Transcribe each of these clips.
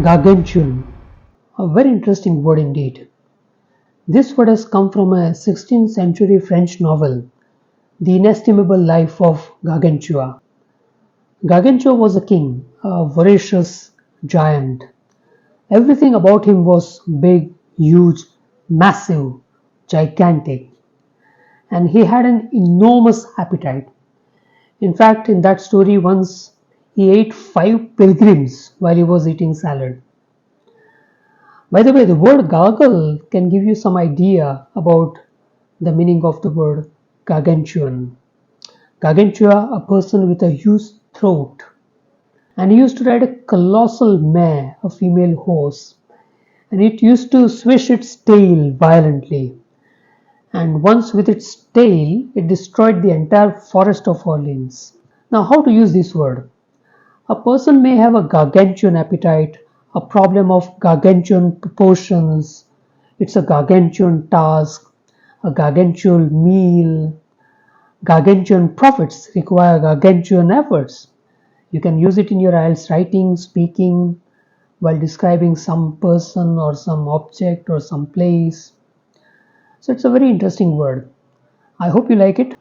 Gargantuan, a very interesting word indeed. This word has come from a 16th century French novel, The Inestimable Life of Gargantua. Gargantua was a king, a voracious giant. Everything about him was big, huge, massive, gigantic, and he had an enormous appetite. In fact, in that story, once he ate 5 pilgrims while he was eating salad. By the way, the word gargle can give you some idea about the meaning of the word gargantuan. Gargantua, a person with a huge throat, and he used to ride a colossal mare, a female horse, and it used to swish its tail violently. And once with its tail, it destroyed the entire forest of Orleans. Now, how to use this word? A person may have a gargantuan appetite, a problem of gargantuan proportions, it's a gargantuan task, a gargantuan meal. Gargantuan profits require gargantuan efforts. You can use it in your IELTS writing, speaking, while describing some person or some object or some place. So it's a very interesting word. I hope you like it.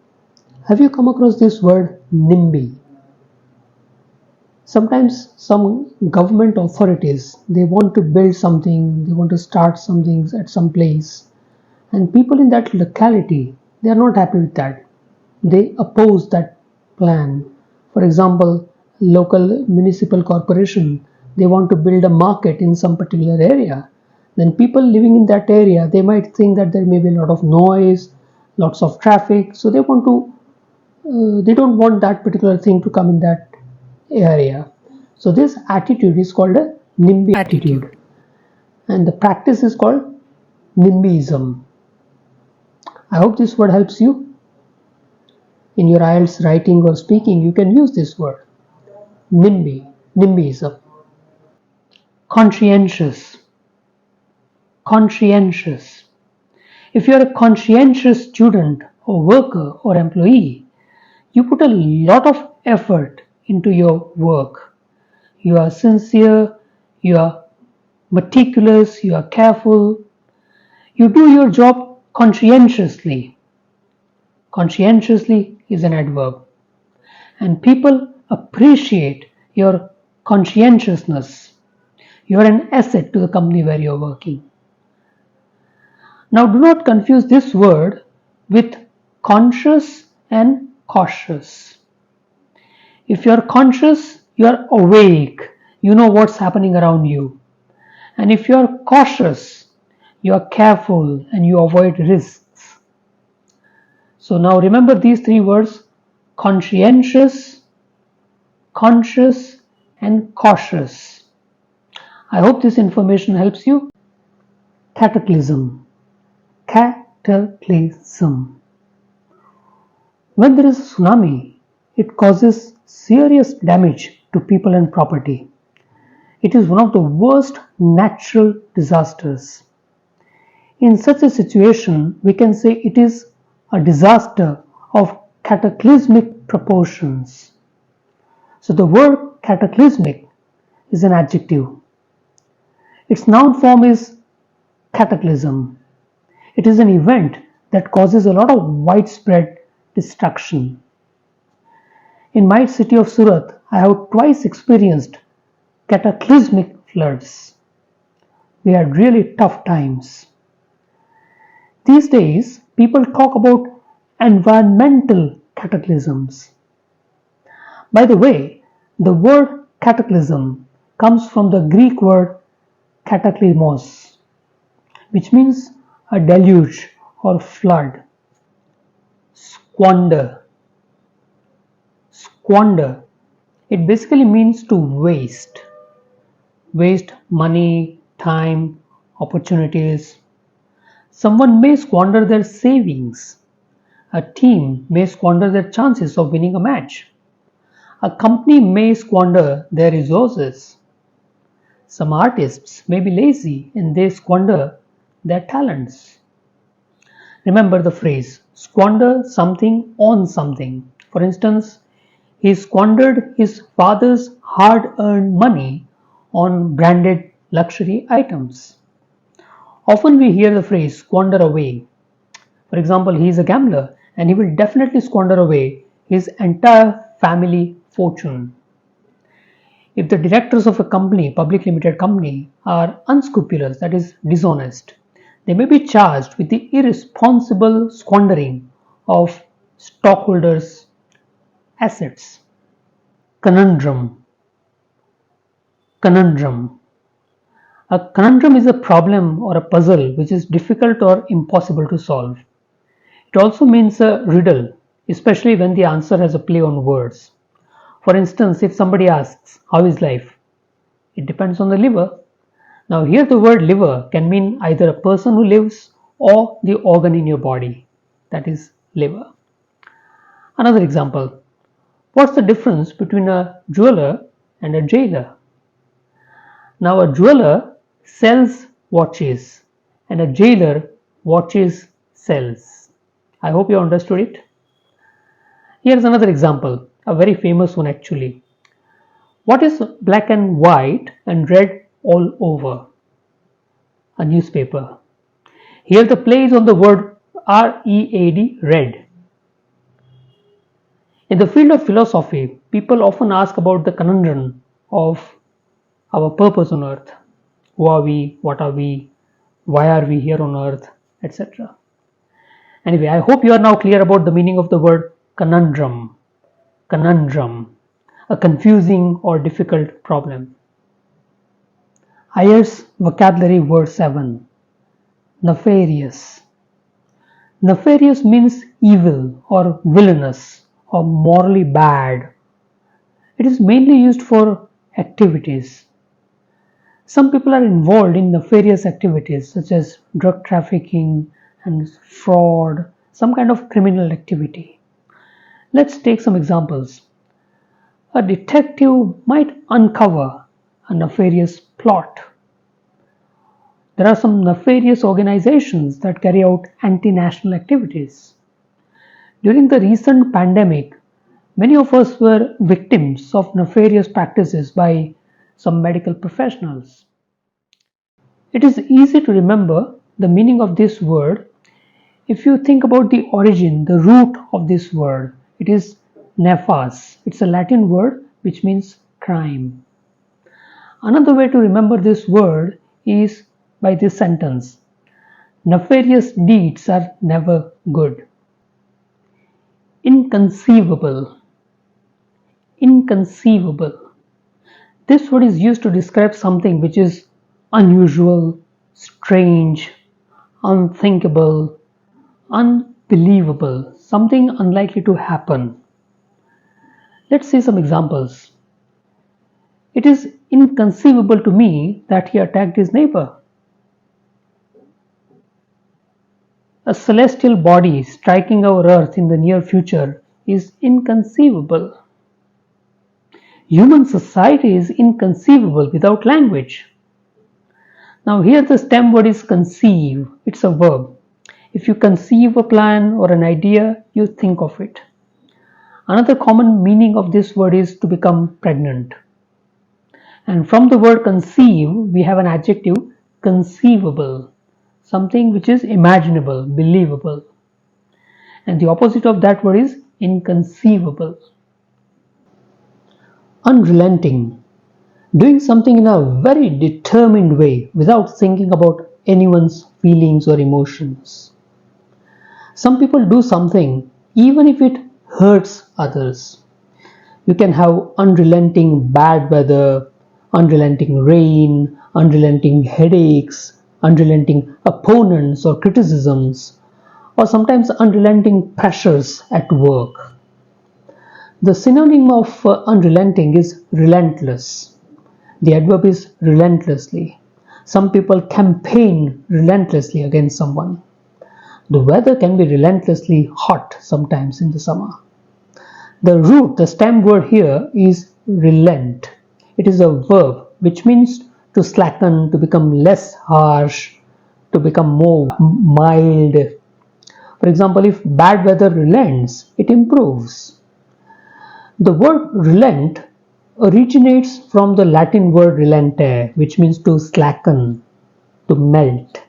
Have you come across this word NIMBY? Sometimes some government authorities, they want to build something, they want to start something at some place, and people in that locality, they are not happy with that. They oppose that plan. For example, local municipal corporation, they want to build a market in some particular area. Then people living in that area, they might think that there may be a lot of noise, lots of traffic, so they don't want that particular thing to come in that area. So this attitude is called a NIMBY attitude, and the practice is called NIMBYism. I hope this word helps you. In your IELTS writing or speaking, you can use this word, NIMBYism. Conscientious. If you are a conscientious student or worker or employee, you put a lot of effort into your work. You are sincere, you are meticulous, you are careful. You do your job conscientiously. Conscientiously is an adverb. And people appreciate your conscientiousness. You are an asset to the company where you are working. Now do not confuse this word with conscious and cautious. If you are conscious, you are awake, you know what's happening around you. And if you are cautious, you are careful and you avoid risks. So now remember these 3 words: conscientious, conscious, and cautious. I hope this information helps you. CATACLYSM. When there is a tsunami, it causes serious damage to people and property. It is one of the worst natural disasters. In such a situation, we can say it is a disaster of cataclysmic proportions. So the word cataclysmic is an adjective. Its noun form is cataclysm. It is an event that causes a lot of widespread destruction. In my city of Surat, I have twice experienced cataclysmic floods. We had really tough times. These days, people talk about environmental cataclysms. By the way, the word cataclysm comes from the Greek word kataklysmos, which means a deluge or flood. Squander. It basically means to waste. Waste money, time, opportunities. Someone may squander their savings. A team may squander their chances of winning a match. A company may squander their resources. Some artists may be lazy and they squander their talents. Remember the phrase, squander something on something. For instance, he squandered his father's hard-earned money on branded luxury items. Often we hear the phrase squander away. For example, he is a gambler and he will definitely squander away his entire family fortune. If the directors of a company, public limited company, are unscrupulous, that is dishonest, they may be charged with the irresponsible squandering of stockholders' assets. Conundrum. Conundrum. A conundrum is a problem or a puzzle which is difficult or impossible to solve. It also means a riddle, especially when the answer has a play on words. For instance, if somebody asks, "How is life?" It depends on the liver. Now, here the word liver can mean either a person who lives or the organ in your body, that is, liver. Another example. What's the difference between a jeweler and a jailer? Now, a jeweler sells watches and a jailer watches sells. I hope you understood it. Here's another example, a very famous one actually. What is black and white and red all over? A newspaper. Here the play is on the word R-E-A-D, red. In the field of philosophy, people often ask about the conundrum of our purpose on earth. Who are we? What are we? Why are we here on earth? Etc. Anyway, I hope you are now clear about the meaning of the word conundrum. Conundrum. A confusing or difficult problem. IELTS vocabulary word 7. Nefarious. Nefarious means evil or villainous or morally bad. It is mainly used for activities. Some people are involved in nefarious activities such as drug trafficking and fraud, some kind of criminal activity. Let's take some examples. A detective might uncover a nefarious plot. There are some nefarious organizations that carry out anti-national activities. During the recent pandemic, many of us were victims of nefarious practices by some medical professionals. It is easy to remember the meaning of this word if you think about the origin, the root of this word. It is nefas. It's a Latin word which means crime. Another way to remember this word is by this sentence. Nefarious deeds are never good. Inconceivable. Inconceivable. This word is used to describe something which is unusual, strange, unthinkable, unbelievable, something unlikely to happen. Let's see some examples. It is inconceivable to me that he attacked his neighbor. A celestial body striking our earth in the near future is inconceivable. Human society is inconceivable without language. Now here the stem word is conceive. It's a verb. If you conceive a plan or an idea, you think of it. Another common meaning of this word is to become pregnant. And from the word conceive, we have an adjective conceivable, something which is imaginable, believable. And the opposite of that word is inconceivable. Unrelenting, doing something in a very determined way without thinking about anyone's feelings or emotions. Some people do something even if it hurts others. You can have unrelenting bad weather, unrelenting rain, unrelenting headaches, unrelenting opponents or criticisms, or sometimes unrelenting pressures at work. The synonym of unrelenting is relentless. The adverb is relentlessly. Some people campaign relentlessly against someone. The weather can be relentlessly hot sometimes in the summer. The root, the stem word here is relent. It is a verb which means to slacken, to become less harsh, to become more mild. For example, if bad weather relents, it improves. The word relent originates from the Latin word relente, which means to slacken, to melt.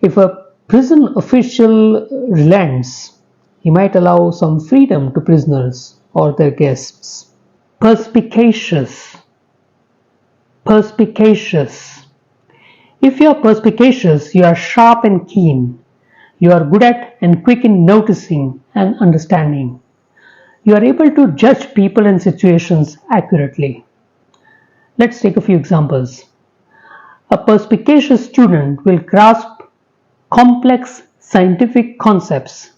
If a prison official relents, he might allow some freedom to prisoners or their guests. Perspicacious. Perspicacious. If you are perspicacious, you are sharp and keen. You are good at and quick in noticing and understanding. You are able to judge people and situations accurately. Let's take a few examples. A perspicacious student will grasp complex scientific concepts.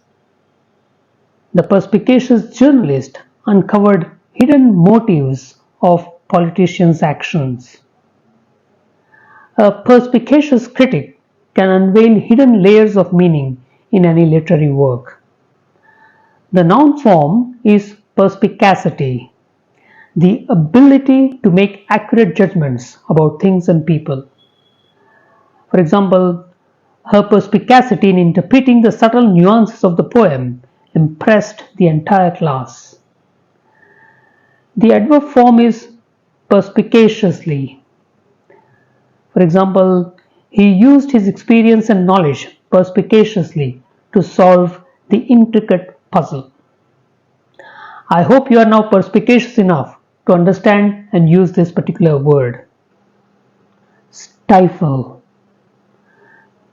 The perspicacious journalist uncovered hidden motives of politicians' actions. A perspicacious critic can unveil hidden layers of meaning in any literary work. The noun form is perspicacity, the ability to make accurate judgments about things and people. For example, her perspicacity in interpreting the subtle nuances of the poem impressed the entire class. The adverb form is perspicaciously. For example, he used his experience and knowledge perspicaciously to solve the intricate puzzle. I hope you are now perspicacious enough to understand and use this particular word. Stifle.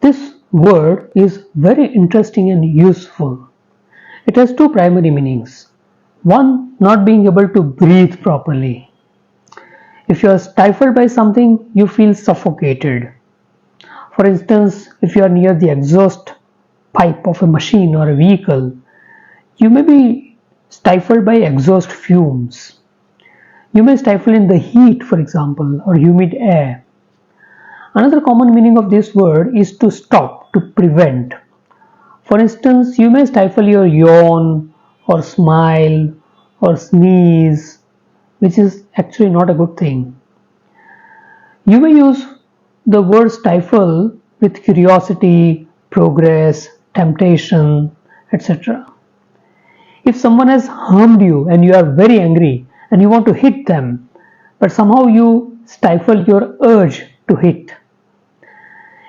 This word is very interesting and useful. It has two primary meanings. One, not being able to breathe properly. If you are stifled by something, you feel suffocated. For instance, if you are near the exhaust pipe of a machine or a vehicle, you may be stifled by exhaust fumes. You may stifle in the heat, for example, or humid air. Another common meaning of this word is to stop, to prevent. For instance, you may stifle your yawn or smile or sneeze, which is actually not a good thing. You may use the word stifle with curiosity, progress, temptation, etc. If someone has harmed you and you are very angry and you want to hit them, but somehow you stifle your urge to hit.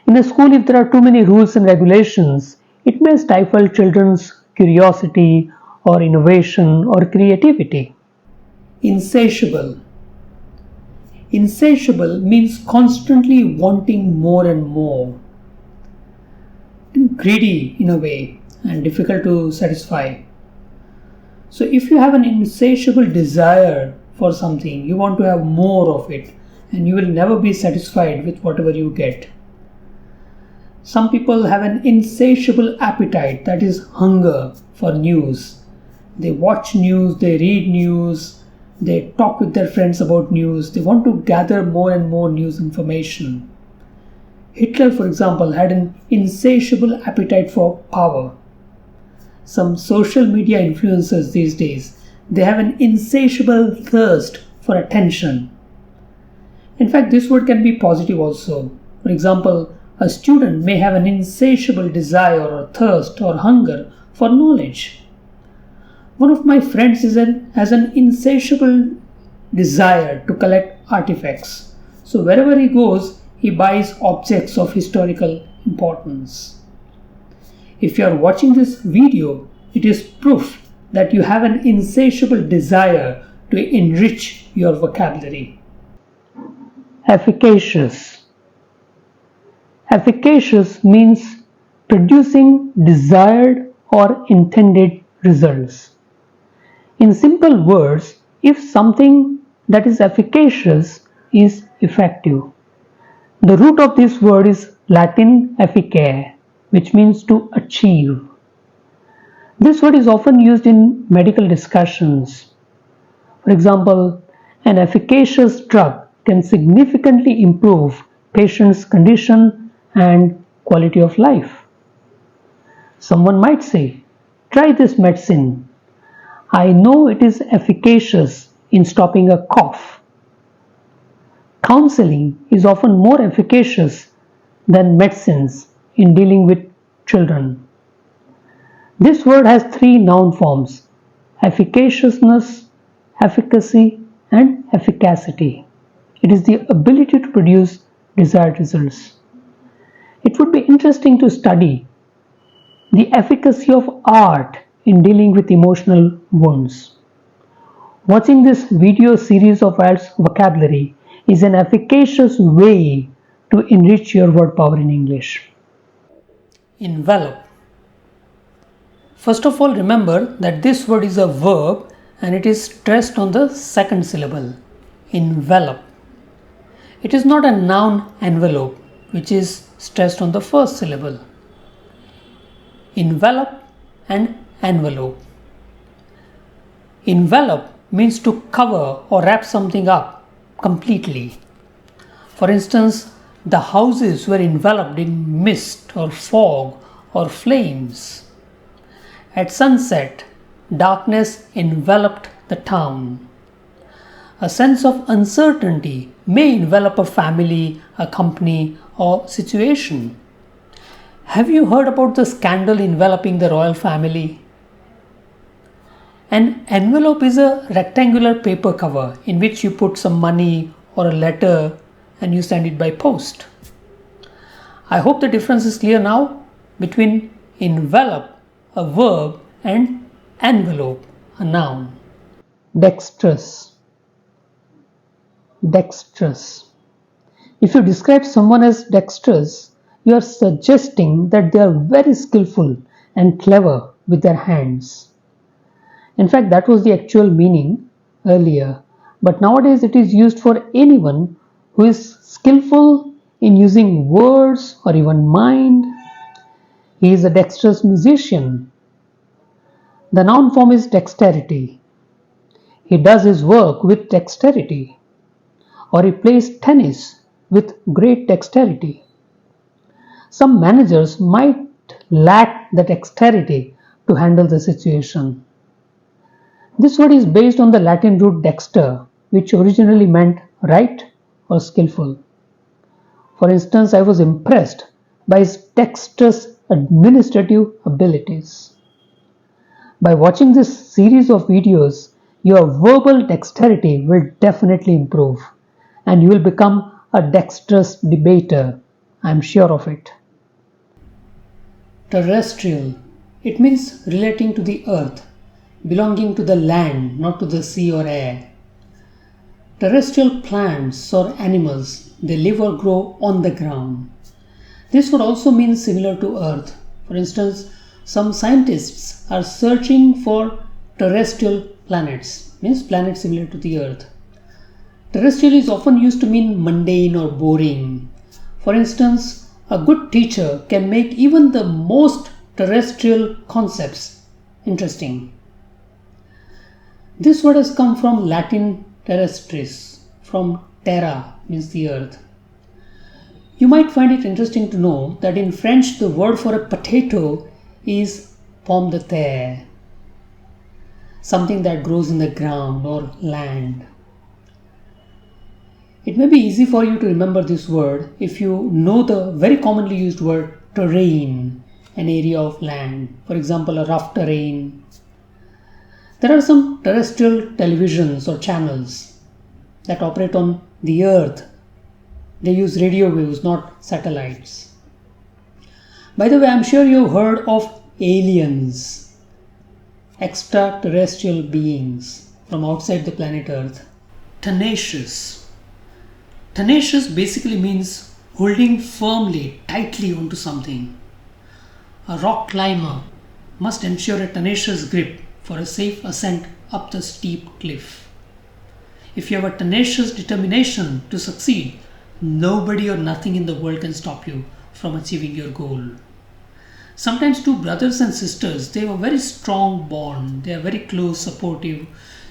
In a school, if there are too many rules and regulations, it may stifle children's curiosity or innovation or creativity. Insatiable. Insatiable means constantly wanting more and more. Greedy in a way and difficult to satisfy. So if you have an insatiable desire for something, you want to have more of it and you will never be satisfied with whatever you get. Some people have an insatiable appetite, that is hunger for news. They watch news, they read news, they talk with their friends about news. They want to gather more and more news information. Hitler, for example, had an insatiable appetite for power. Some social media influencers these days, they have an insatiable thirst for attention. In fact, this word can be positive also. For example, a student may have an insatiable desire or thirst or hunger for knowledge. One of my friends has an insatiable desire to collect artifacts. So wherever he goes, he buys objects of historical importance. If you are watching this video, it is proof that you have an insatiable desire to enrich your vocabulary. Efficacious. Efficacious means producing desired or intended results. In simple words, if something that is efficacious is effective. The root of this word is Latin efficare, which means to achieve. This word is often used in medical discussions. For example, an efficacious drug can significantly improve patient's condition and quality of life. Someone might say, try this medicine. I know it is efficacious in stopping a cough. Counseling is often more efficacious than medicines in dealing with children. This word has three noun forms: efficaciousness, efficacy, and efficacy. It is the ability to produce desired results. It would be interesting to study the efficacy of art in dealing with emotional wounds. Watching this video series of IELTS vocabulary is an efficacious way to enrich your word power in English. Envelop. First of all, remember that this word is a verb and it is stressed on the second syllable. Envelop. It is not a noun envelope, which is stressed on the first syllable. Envelop and envelope. Envelop means to cover or wrap something up completely. For instance, the houses were enveloped in mist or fog or flames. At sunset, darkness enveloped the town. A sense of uncertainty may envelop a family, a company, or situation. Have you heard about the scandal enveloping the royal family? An envelope is a rectangular paper cover in which you put some money or a letter and you send it by post. I hope the difference is clear now between envelop, a verb, and envelope, a noun. Dexterous. Dexterous. If you describe someone as dexterous, you are suggesting that they are very skillful and clever with their hands. In fact, that was the actual meaning earlier, but nowadays it is used for anyone who is skillful in using words or even mind. He is a dexterous musician. The noun form is dexterity. He does his work with dexterity. Or he plays tennis with great dexterity. Some managers might lack the dexterity to handle the situation. This word is based on the Latin root dexter, which originally meant right or skillful. For instance, I was impressed by his dexterous administrative abilities. By watching this series of videos, your verbal dexterity will definitely improve and you will become a dexterous debater. I am sure of it. Terrestrial. It means relating to the earth, belonging to the land, not to the sea or air. Terrestrial plants or animals, they live or grow on the ground. This would also mean similar to earth. For instance, some scientists are searching for terrestrial planets, means planets similar to the earth. Terrestrial is often used to mean mundane or boring. For instance, a good teacher can make even the most terrestrial concepts interesting. This word has come from Latin terrestris, from terra means the earth. You might find it interesting to know that in French the word for a potato is pomme de terre, something that grows in the ground or land. It may be easy for you to remember this word if you know the very commonly used word terrain, an area of land, for example a rough terrain. There are some terrestrial televisions or channels that operate on the earth. They use radio waves, not satellites. By the way, I'm sure you've heard of aliens, extraterrestrial beings from outside the planet Earth. Tenacious. Tenacious basically means holding firmly, tightly onto something. A rock climber must ensure a tenacious grip for a safe ascent up the steep cliff. If you have a tenacious determination to succeed, nobody or nothing in the world can stop you from achieving your goal. Sometimes two brothers and sisters, they have a very strong bond, they are very close, supportive.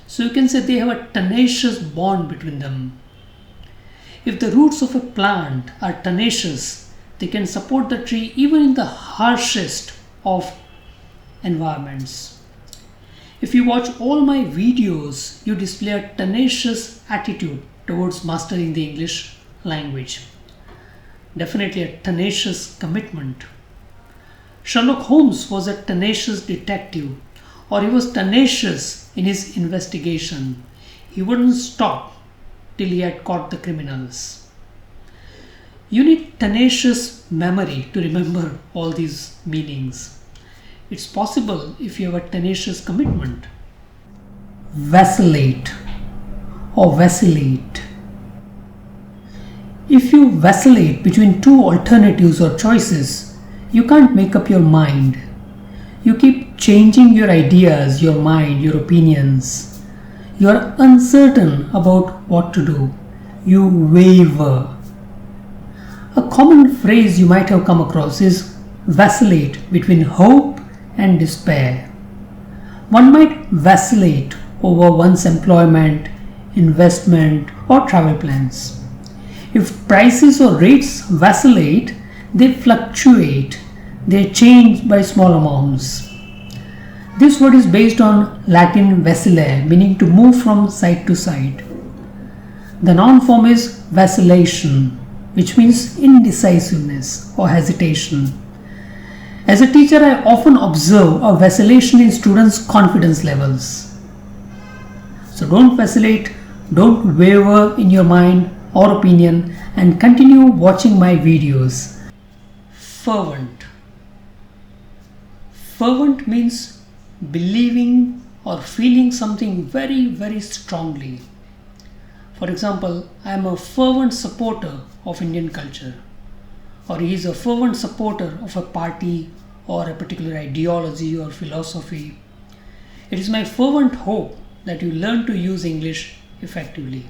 So you can say they have a tenacious bond between them. If the roots of a plant are tenacious, they can support the tree even in the harshest of environments. If you watch all my videos, you display a tenacious attitude towards mastering the English language. Definitely a tenacious commitment. Sherlock Holmes was a tenacious detective, or he was tenacious in his investigation. He wouldn't stop till he had caught the criminals. You need tenacious memory to remember all these meanings. It's possible if you have a tenacious commitment. Vacillate or vacillate. If you vacillate between two alternatives or choices, you can't make up your mind. You keep changing your ideas, your mind, your opinions. You are uncertain about what to do. You waver. A common phrase you might have come across is vacillate between hope and despair. One might vacillate over one's employment, investment, or travel plans. If prices or rates vacillate, they fluctuate, they change by small amounts. This word is based on Latin vacillare, meaning to move from side to side. The noun form is vacillation, which means indecisiveness or hesitation. As a teacher, I often observe a vacillation in students' confidence levels. So don't vacillate, don't waver in your mind or opinion, and continue watching my videos. Fervent. Fervent means believing or feeling something very, very strongly. For example, I am a fervent supporter of Indian culture, or he is a fervent supporter of a party or a particular ideology or philosophy. It is my fervent hope that you learn to use English effectively.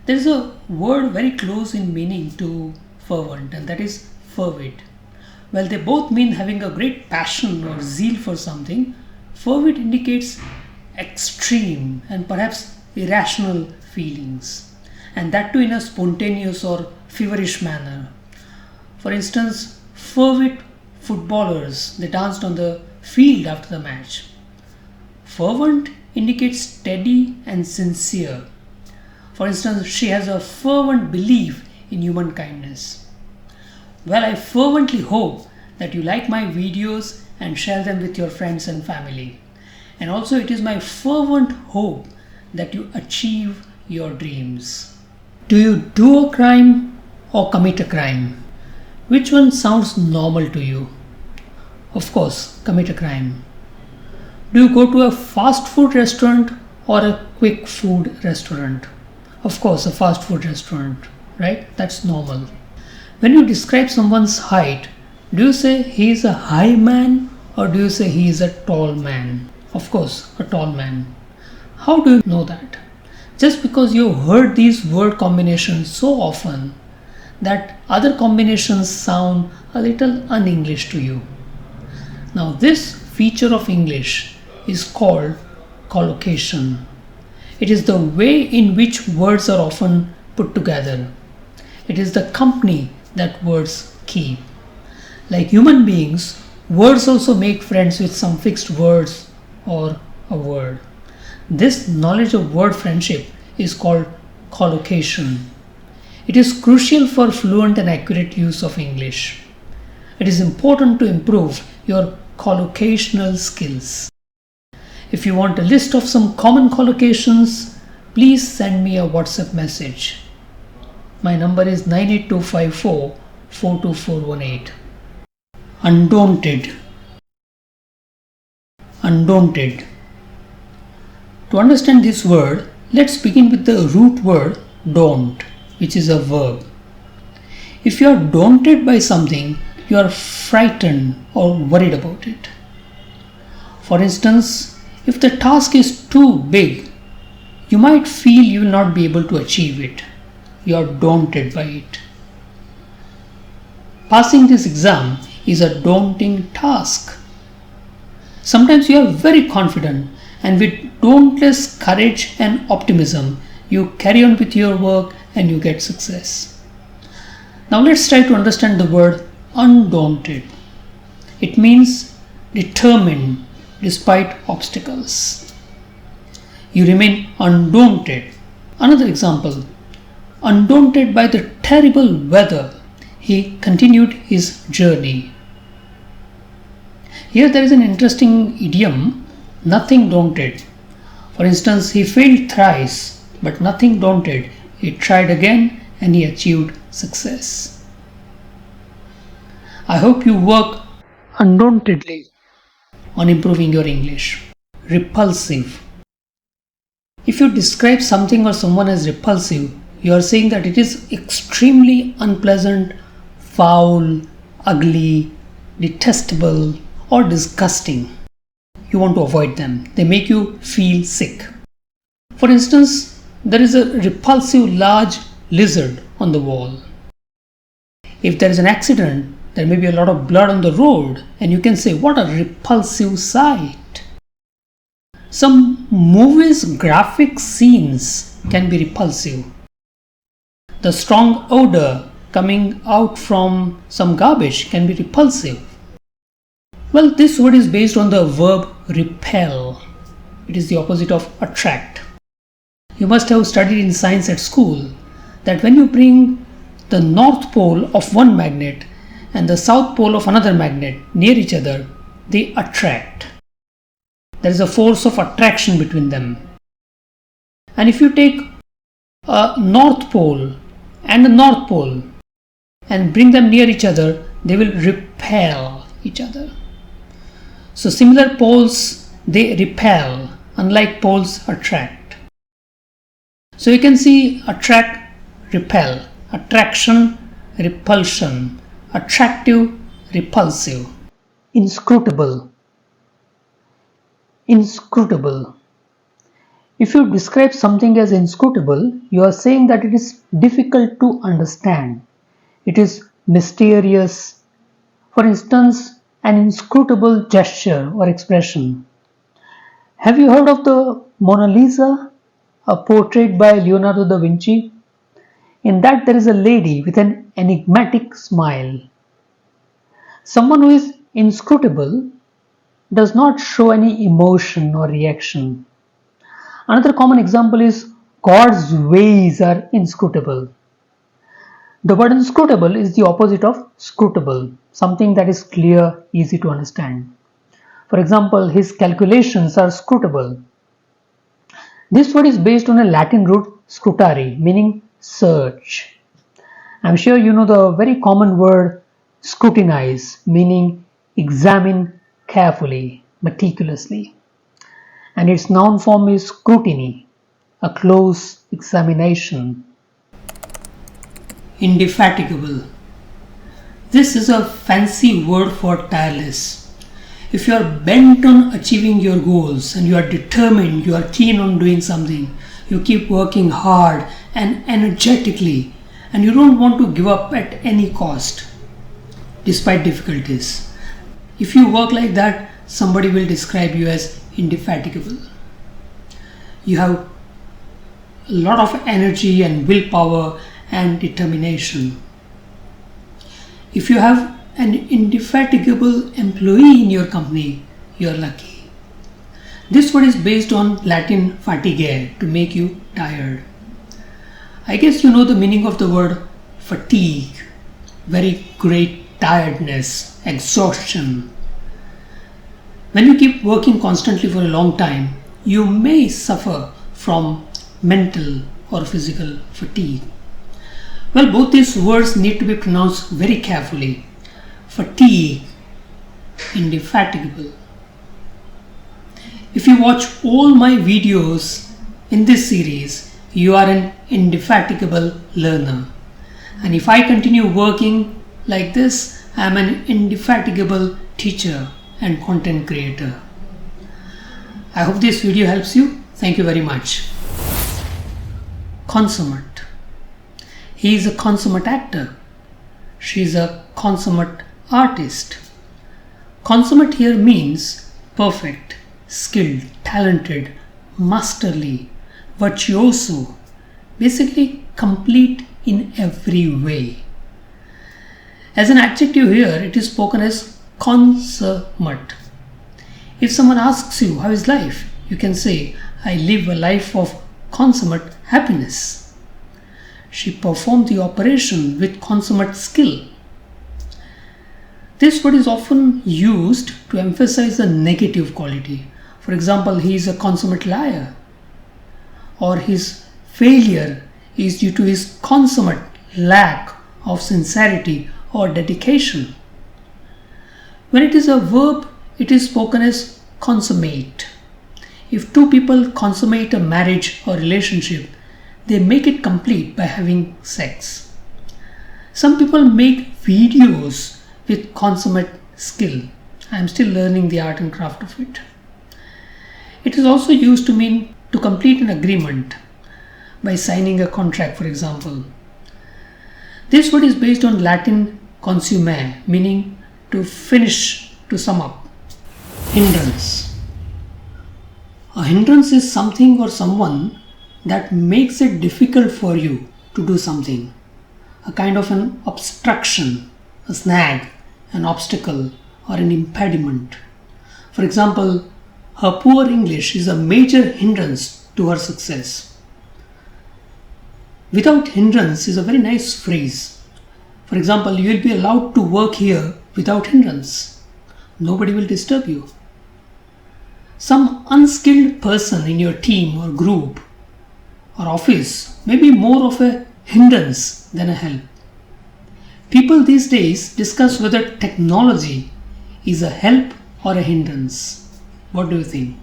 There is a word very close in meaning to fervent, and that is fervid. While they both mean having a great passion or zeal for something, fervid indicates extreme and perhaps irrational feelings, and that too in a spontaneous or feverish manner. For instance, fervid footballers, they danced on the field after the match. Fervent indicates steady and sincere. For instance, she has a fervent belief in human kindness. Well, I fervently hope that you like my videos and share them with your friends and family. And also it is my fervent hope that you achieve your dreams. Do you do a crime or commit a crime? Which one sounds normal to you? Of course, commit a crime. Do you go to a fast food restaurant or a quick food restaurant? Of course, a fast food restaurant, right? That's normal. When you describe someone's height, do you say he is a high man or do you say he is a tall man? Of course, a tall man. How do you know that? Just because you heard these word combinations so often that other combinations sound a little un-English to you. Now, this feature of English is called collocation. It is the way in which words are often put together. It is the company that words keep. Like human beings, words also make friends with some fixed words or a word. This knowledge of word friendship is called collocation. It is crucial for fluent and accurate use of English. It is important to improve your collocational skills. If you want a list of some common collocations, please send me a WhatsApp message. My number is 98254 42418. Undaunted. Undaunted. To understand this word, let's begin with the root word daunt, which is a verb. If you are daunted by something, you are frightened or worried about it. For instance, if the task is too big, you might feel you will not be able to achieve it. You are daunted by it. Passing this exam is a daunting task. Sometimes you are very confident, and with dauntless courage and optimism, you carry on with your work and you get success. Now let's try to understand the word undaunted. It means determined despite obstacles. You remain undaunted. Another example, undaunted by the terrible weather, he continued his journey. Here there is an interesting idiom, nothing daunted. For instance, he failed thrice, but nothing daunted, he tried again and he achieved success. I hope you work undauntedly on improving your English. Repulsive. If you describe something or someone as repulsive, you are saying that it is extremely unpleasant, foul, ugly, detestable, or disgusting. You want to avoid them. They make you feel sick. For instance, there is a repulsive large lizard on the wall. If there is an accident, there may be a lot of blood on the road, and you can say, what a repulsive sight. Some movies' graphic scenes can be repulsive. The strong odor coming out from some garbage can be repulsive. Well, this word is based on the verb repel. It is the opposite of attract. You must have studied in science at school that when you bring the north pole of one magnet and the south pole of another magnet near each other, they attract. There is a force of attraction between them. And if you take a north pole and a north pole and bring them near each other, they will repel each other. So similar poles, they repel, unlike poles attract. So you can see attract, repel, attraction, repulsion, attractive, repulsive. Inscrutable. Inscrutable. If you describe something as inscrutable, you are saying that it is difficult to understand. It is mysterious. For instance, an inscrutable gesture or expression. Have you heard of the Mona Lisa, a portrait by Leonardo da Vinci? In that there is a lady with an enigmatic smile. Someone who is inscrutable does not show any emotion or reaction. Another common example is God's ways are inscrutable. The word inscrutable is the opposite of scrutable, something that is clear, easy to understand. For example, his calculations are scrutable. This word is based on a Latin root scrutare, meaning search. I'm sure you know the very common word scrutinize, meaning examine carefully, meticulously. And its noun form is scrutiny, a close examination. Indefatigable. This is a fancy word for tireless. If you are bent on achieving your goals and you are determined, you are keen on doing something, you keep working hard and energetically, and you don't want to give up at any cost, despite difficulties. If you work like that, somebody will describe you as indefatigable. You have a lot of energy and willpower and determination. If you have an indefatigable employee in your company, you are lucky. This word is based on Latin fatigere, to make you tired. I guess you know the meaning of the word fatigue, very great tiredness, exhaustion. When you keep working constantly for a long time, you may suffer from mental or physical fatigue. Well, both these words need to be pronounced very carefully. Fatigue, indefatigable. If you watch all my videos in this series, you are an indefatigable learner. And if I continue working like this, I am an indefatigable teacher and content creator. I hope this video helps you. Thank you very much. Consummate. He is a consummate actor. She is a consummate artist. Consummate here means perfect, skilled, talented, masterly, virtuoso, basically complete in every way. As an adjective here, it is spoken as consummate. If someone asks you how is life, you can say, I live a life of consummate happiness. She performed the operation with consummate skill. This word is often used to emphasize a negative quality. For example, he is a consummate liar. or his failure is due to his consummate lack of sincerity or dedication. When it is a verb, it is spoken as consummate. If two people consummate a marriage or relationship, they make it complete by having sex. Some people make videos with consummate skill. I am still learning the art and craft of it. It is also used to mean to complete an agreement by signing a contract, for example. This word is based on Latin consummere, meaning to finish, to sum up. Hindrance. A hindrance is something or someone that makes it difficult for you to do something. A kind of an obstruction, a snag, an obstacle, or an impediment. For example, her poor English is a major hindrance to her success. Without hindrance is a very nice phrase. For example, you will be allowed to work here without hindrance. Nobody will disturb you. Some unskilled person in your team or group or office may be more of a hindrance than a help. People these days discuss whether technology is a help or a hindrance. What do you think?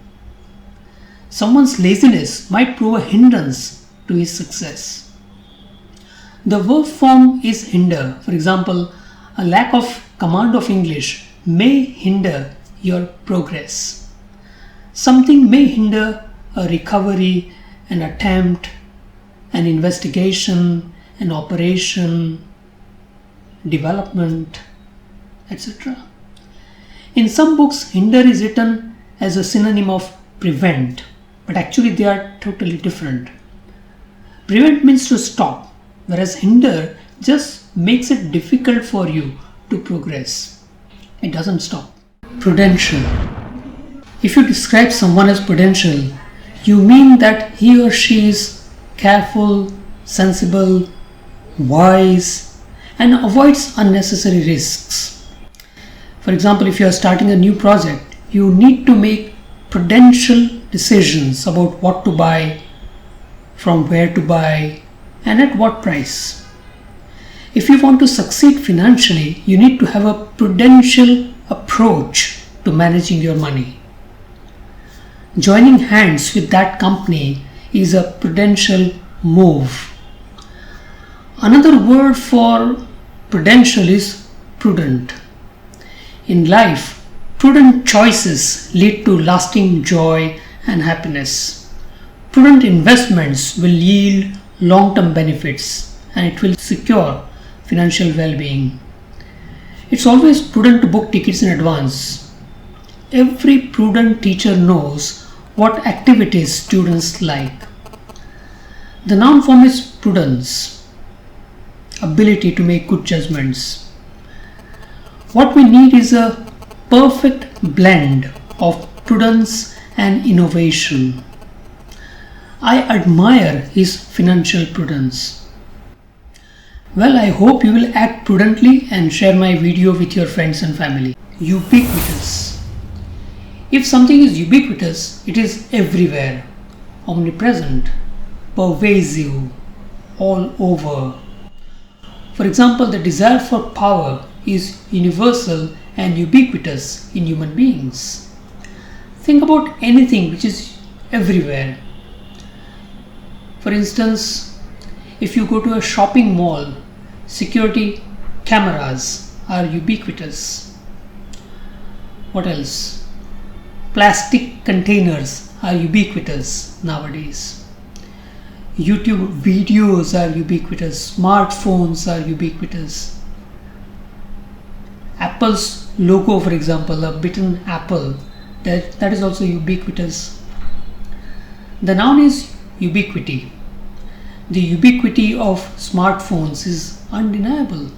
Someone's laziness might prove a hindrance to his success. The verb form is hinder. For example, a lack of command of English may hinder your progress. Something may hinder a recovery, an attempt, an investigation, an operation, development, etc. In some books, hinder is written as a synonym of prevent, but actually they are totally different. Prevent means to stop, whereas hinder just makes it difficult for you to progress. It doesn't stop. Prudential. If you describe someone as prudential, you mean that he or she is careful, sensible, wise, and avoids unnecessary risks. For example, if you are starting a new project, you need to make prudential decisions about what to buy, from where to buy, and at what price. If you want to succeed financially, you need to have a prudential approach to managing your money. Joining hands with that company is a prudential move. Another word for prudential is prudent. In life, prudent choices lead to lasting joy and happiness. Prudent investments will yield long-term benefits and it will secure financial well-being. It's always prudent to book tickets in advance. Every prudent teacher knows what activities students like. The noun form is prudence, ability to make good judgments. What we need is a perfect blend of prudence and innovation. I admire his financial prudence. Well, I hope you will act prudently and share my video with your friends and family. Ubiquitous. If something is ubiquitous, it is everywhere, omnipresent, pervasive, all over. For example, the desire for power is universal and ubiquitous in human beings. Think about anything which is everywhere. For instance, if you go to a shopping mall, security cameras are ubiquitous. What else? Plastic containers are ubiquitous nowadays. YouTube videos are ubiquitous. Smartphones are ubiquitous. Apple's logo, for example, a bitten apple, that is also ubiquitous. The noun is ubiquity. The ubiquity of smartphones is undeniable.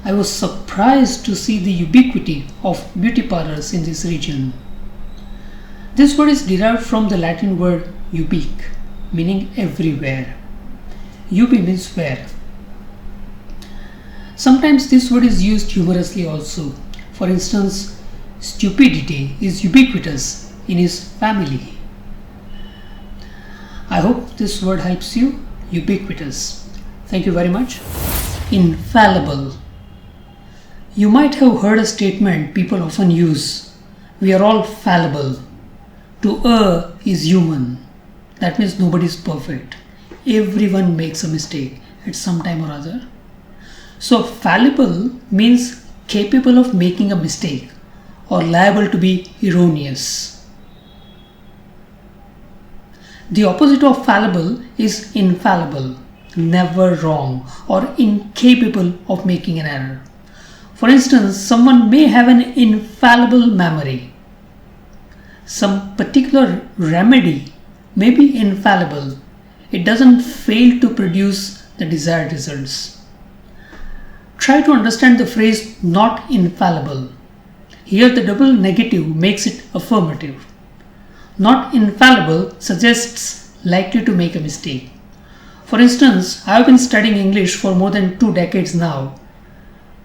I was surprised to see the ubiquity of beauty parlors in this region. This word is derived from the Latin word ubique, meaning everywhere. Ubi means where. Sometimes this word is used humorously also. For instance, stupidity is ubiquitous in his family. I hope this word helps you. Ubiquitous. Thank you very much. Infallible. You might have heard a statement people often use. We are all fallible. To err is human. That means nobody is perfect. Everyone makes a mistake at some time or other. So fallible means capable of making a mistake or liable to be erroneous. The opposite of fallible is infallible, never wrong or incapable of making an error. For instance, someone may have an infallible memory. Some particular remedy may be infallible. It doesn't fail to produce the desired results. Try to understand the phrase not infallible. Here the double negative makes it affirmative. Not infallible suggests likely to make a mistake. For instance, I have been studying English for more than 2 decades now,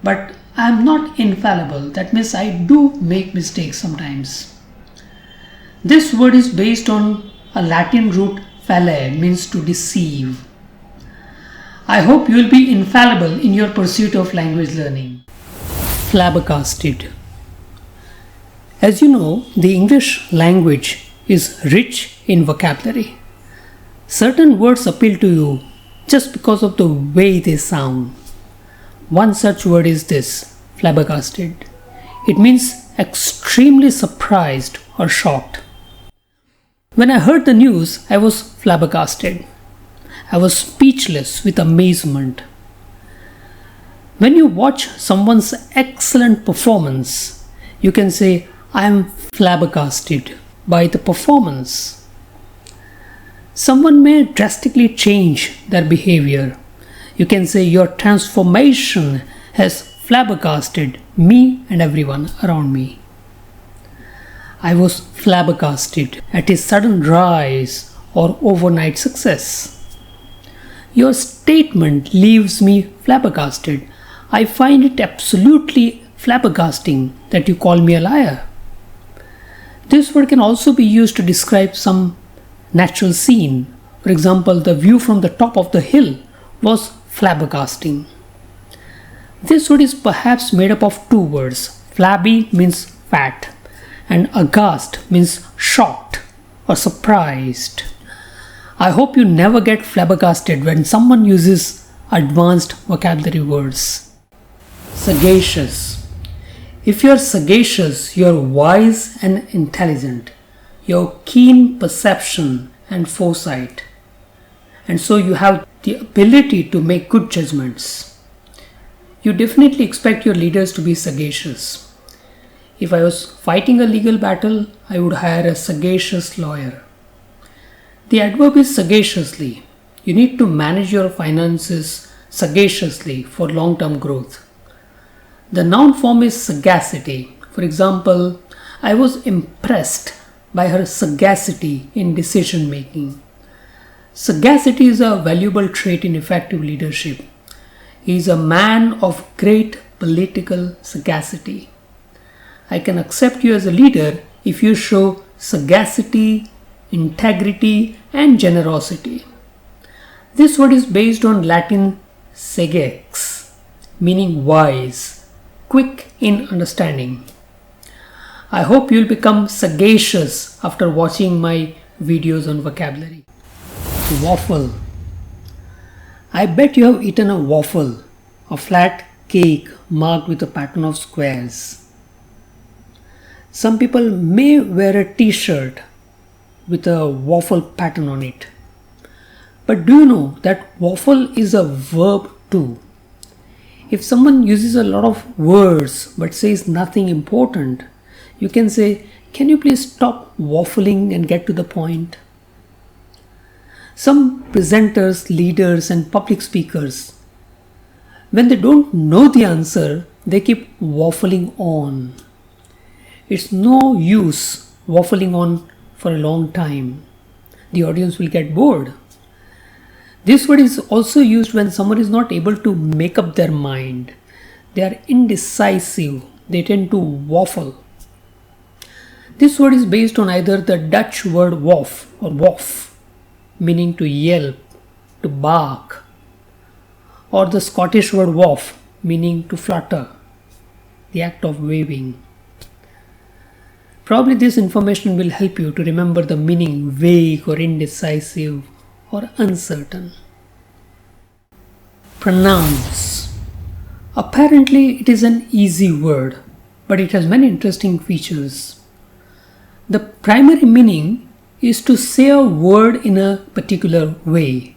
but I am not infallible. That means I do make mistakes sometimes. This word is based on a Latin root fallere, means to deceive. I hope you will be infallible in your pursuit of language learning. Flabbergasted. As you know, the English language is rich in vocabulary. Certain words appeal to you just because of the way they sound. One such word is this, flabbergasted. It means extremely surprised or shocked. When I heard the news, I was flabbergasted. I was speechless with amazement. When you watch someone's excellent performance, you can say, I am flabbergasted by the performance. Someone may drastically change their behavior. You can say, your transformation has flabbergasted me and everyone around me. I was flabbergasted at his sudden rise or overnight success. Your statement leaves me flabbergasted. I find it absolutely flabbergasting that you call me a liar. This word can also be used to describe some natural scene. For example, the view from the top of the hill was flabbergasting. This word is perhaps made up of 2 words. Flabby means fat and aghast means shocked or surprised. I hope you never get flabbergasted when someone uses advanced vocabulary words. Sagacious. If you are sagacious, you are wise and intelligent. You have keen perception and foresight. And so you have the ability to make good judgments. You definitely expect your leaders to be sagacious. If I was fighting a legal battle, I would hire a sagacious lawyer. The adverb is sagaciously. You need to manage your finances sagaciously for long-term growth. The noun form is sagacity. For example, I was impressed by her sagacity in decision making. Sagacity is a valuable trait in effective leadership. He is a man of great political sagacity. I can accept you as a leader if you show sagacity, integrity, and generosity. This word is based on Latin sagax, meaning wise, quick in understanding. I hope you'll become sagacious after watching my videos on vocabulary. Waffle. I bet you have eaten a waffle, a flat cake marked with a pattern of squares. Some people may wear a t-shirt with a waffle pattern on it. But do you know that waffle is a verb too? If someone uses a lot of words but says nothing important, you can say, can you please stop waffling and get to the point? Some presenters, leaders and public speakers, when they don't know the answer, they keep waffling on. It's no use waffling on for a long time. The audience will get bored. This word is also used when someone is not able to make up their mind. They are indecisive. They tend to waffle. This word is based on either the Dutch word wof or wof, meaning to yelp, to bark, or the Scottish word waff, meaning to flutter, the act of waving. Probably this information will help you to remember the meaning vague or indecisive or uncertain. Pronounce. Apparently it is an easy word, but it has many interesting features. The primary meaning is to say a word in a particular way.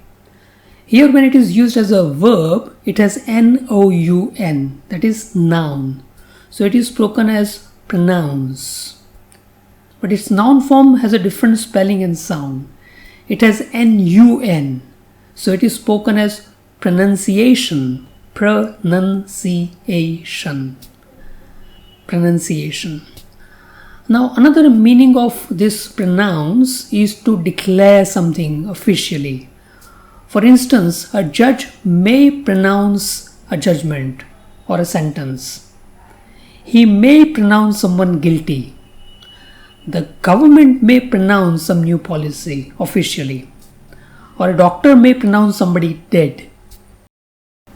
Here when it is used as a verb, it has N-O-U-N, that is noun. So it is spoken as pronounce. But its noun form has a different spelling and sound. It has N-U-N, so it is spoken as pronunciation. Pronunciation. Pronunciation. Now another meaning of this pronounce is to declare something officially. For instance, a judge may pronounce a judgment or a sentence. He may pronounce someone guilty. The government may pronounce some new policy officially. Or a doctor may pronounce somebody dead.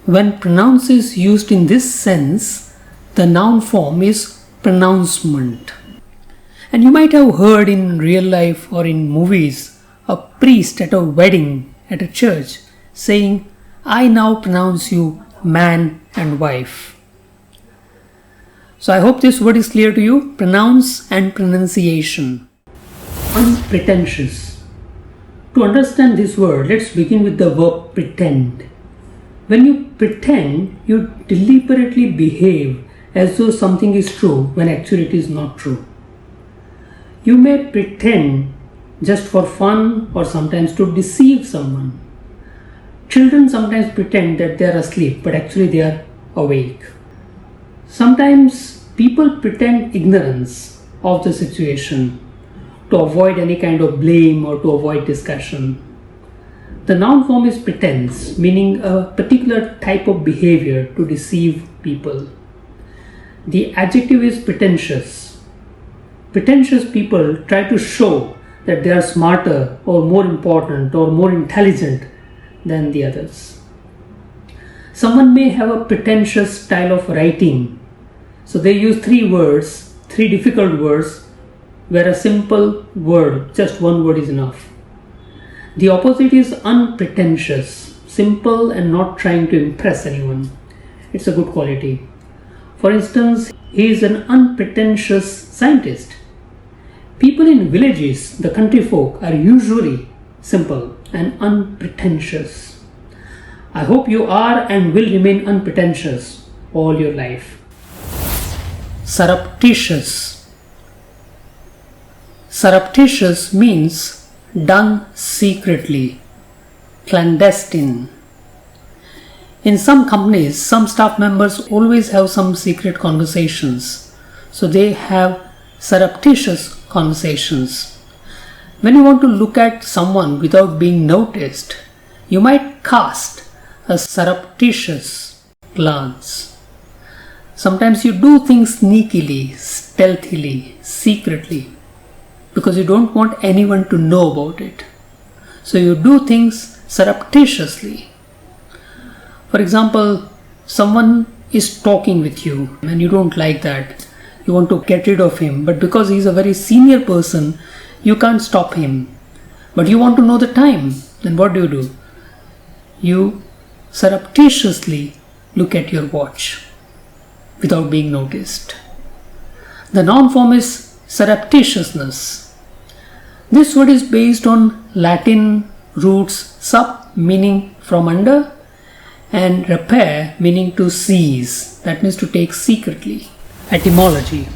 When pronounce is used in this sense, the noun form is pronouncement. And you might have heard in real life or in movies a priest at a wedding at a church saying, "I now pronounce you man and wife." So I hope this word is clear to you. Pronounce and pronunciation. Unpretentious. To understand this word, let's begin with the verb pretend. When you pretend, you deliberately behave as though something is true when actually it is not true. You may pretend just for fun or sometimes to deceive someone. Children sometimes pretend that they are asleep, but actually they are awake. Sometimes people pretend ignorance of the situation to avoid any kind of blame or to avoid discussion. The noun form is pretense, meaning a particular type of behavior to deceive people. The adjective is pretentious. Pretentious people try to show that they are smarter or more important or more intelligent than the others. Someone may have a pretentious style of writing, so they use three difficult words, where a simple word, just one word is enough. The opposite is unpretentious, simple and not trying to impress anyone. It's a good quality. For instance, he is an unpretentious scientist. People in villages, the country folk, are usually simple and unpretentious. I hope you are and will remain unpretentious all your life. Surreptitious. Surreptitious means done secretly, clandestine. In some companies, some staff members always have some secret conversations, so they have surreptitious conversations. When you want to look at someone without being noticed, you might cast a surreptitious glance. Sometimes you do things sneakily, stealthily, secretly, because you don't want anyone to know about it. So you do things surreptitiously. For example, someone is talking with you and you don't like that. You want to get rid of him, but because he's a very senior person, you can't stop him. But you want to know the time, then what do? You surreptitiously look at your watch without being noticed. The noun form is surreptitiousness. This word is based on Latin roots sub, meaning from under, and repair, meaning to seize, that means to take secretly. Etymology.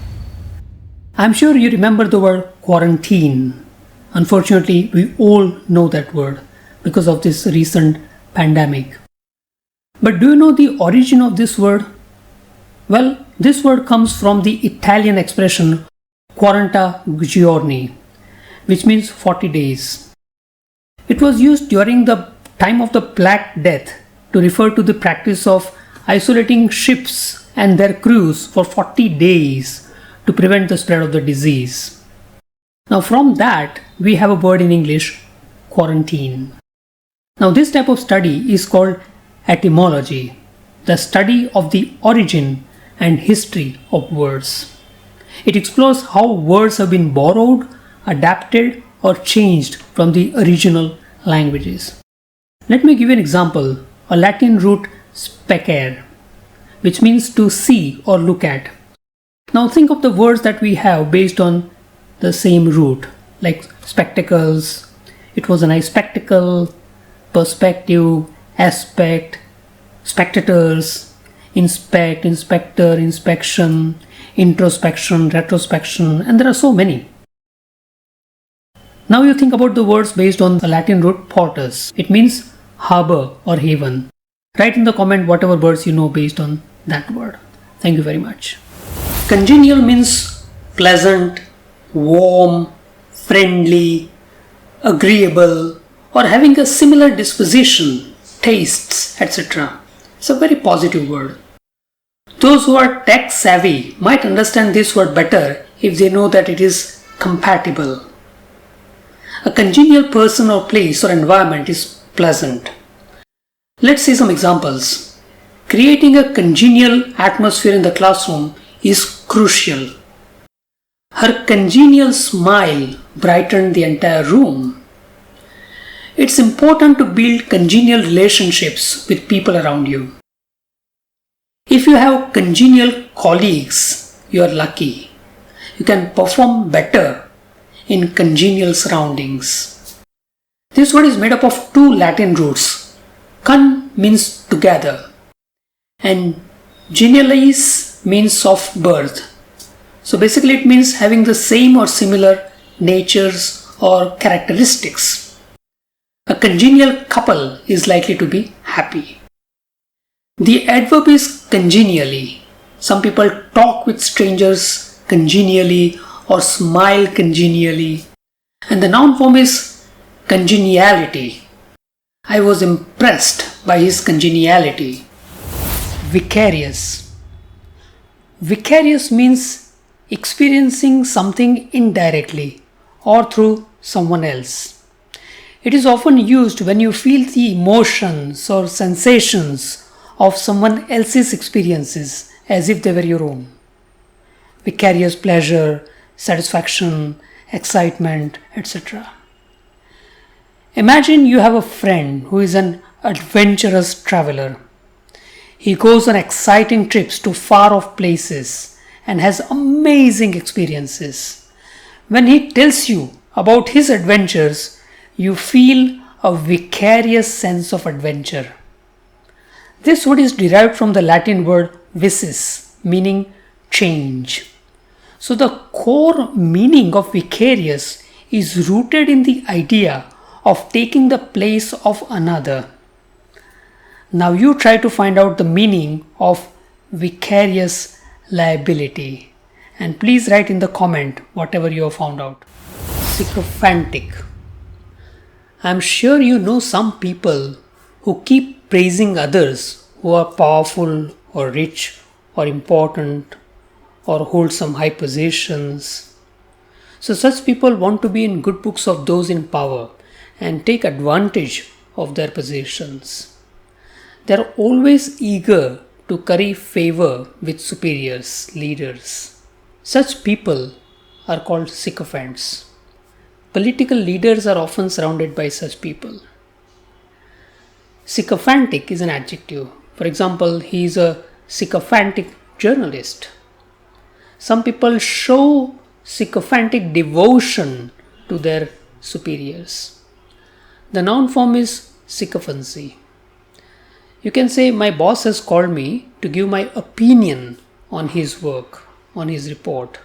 I'm sure you remember the word quarantine. Unfortunately, we all know that word because of this recent pandemic. But do you know the origin of this word? Well, this word comes from the Italian expression 40 giorni, which means 40 days. It was used during the time of the Black Death to refer to the practice of isolating ships and their crews for 40 days to prevent the spread of the disease. Now from that, we have a word in English, quarantine. Now this type of study is called etymology, the study of the origin and history of words. It explores how words have been borrowed, adapted or changed from the original languages. Let me give you an example, a Latin root specere, which means to see or look at. Now think of the words that we have based on the same root, like spectacles, it was a nice spectacle, perspective, aspect, spectators, inspect, inspector, inspection, introspection, retrospection, and there are so many. Now you think about the words based on the Latin root portus. It means harbor or haven. Write in the comment whatever words you know based on that word. Thank you very much. Congenial means pleasant, warm, friendly, agreeable, or having a similar disposition, tastes, etc. It's a very positive word. Those who are tech savvy might understand this word better if they know that it is compatible. A congenial person or place or environment is pleasant. Let's see some examples. Creating a congenial atmosphere in the classroom is crucial. Her congenial smile brightened the entire room. It's important to build congenial relationships with people around you. If you have congenial colleagues, you are lucky. You can perform better in congenial surroundings. This word is made up of two Latin roots. Con means together and genialis means of birth. So basically it means having the same or similar natures or characteristics. A congenial couple is likely to be happy. The adverb is congenially. Some people talk with strangers congenially or smile congenially. And the noun form is congeniality. I was impressed by his congeniality. Vicarious. Vicarious means experiencing something indirectly or through someone else. It is often used when you feel the emotions or sensations of someone else's experiences as if they were your own. Vicarious pleasure, satisfaction, excitement, etc. Imagine you have a friend who is an adventurous traveler. He goes on exciting trips to far off places and has amazing experiences. When he tells you about his adventures, you feel a vicarious sense of adventure. This word is derived from the Latin word vicis, meaning change. So the core meaning of vicarious is rooted in the idea of taking the place of another. Now you try to find out the meaning of vicarious liability, and please write in the comment whatever you have found out. Sycophantic. I am sure you know some people who keep praising others who are powerful or rich or important or hold some high positions. So such people want to be in good books of those in power and take advantage of their positions. They are always eager to curry favor with superiors, leaders. Such people are called sycophants. Political leaders are often surrounded by such people. Sycophantic is an adjective. For example, he is a sycophantic journalist. Some people show sycophantic devotion to their superiors. The noun form is sycophancy. You can say, my boss has called me to give my opinion on his work, on his report.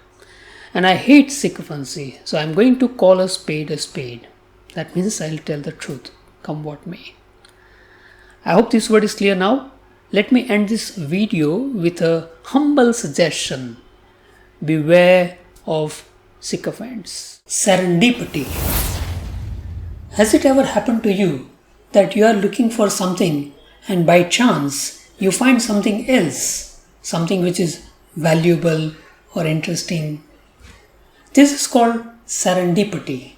And I hate sycophancy, so I'm going to call a spade a spade. That means I'll tell the truth, come what may. I hope this word is clear now. Let me end this video with a humble suggestion. Beware of sycophants. Serendipity. Has it ever happened to you that you are looking for something and by chance you find something else, something which is valuable or interesting? This is called serendipity.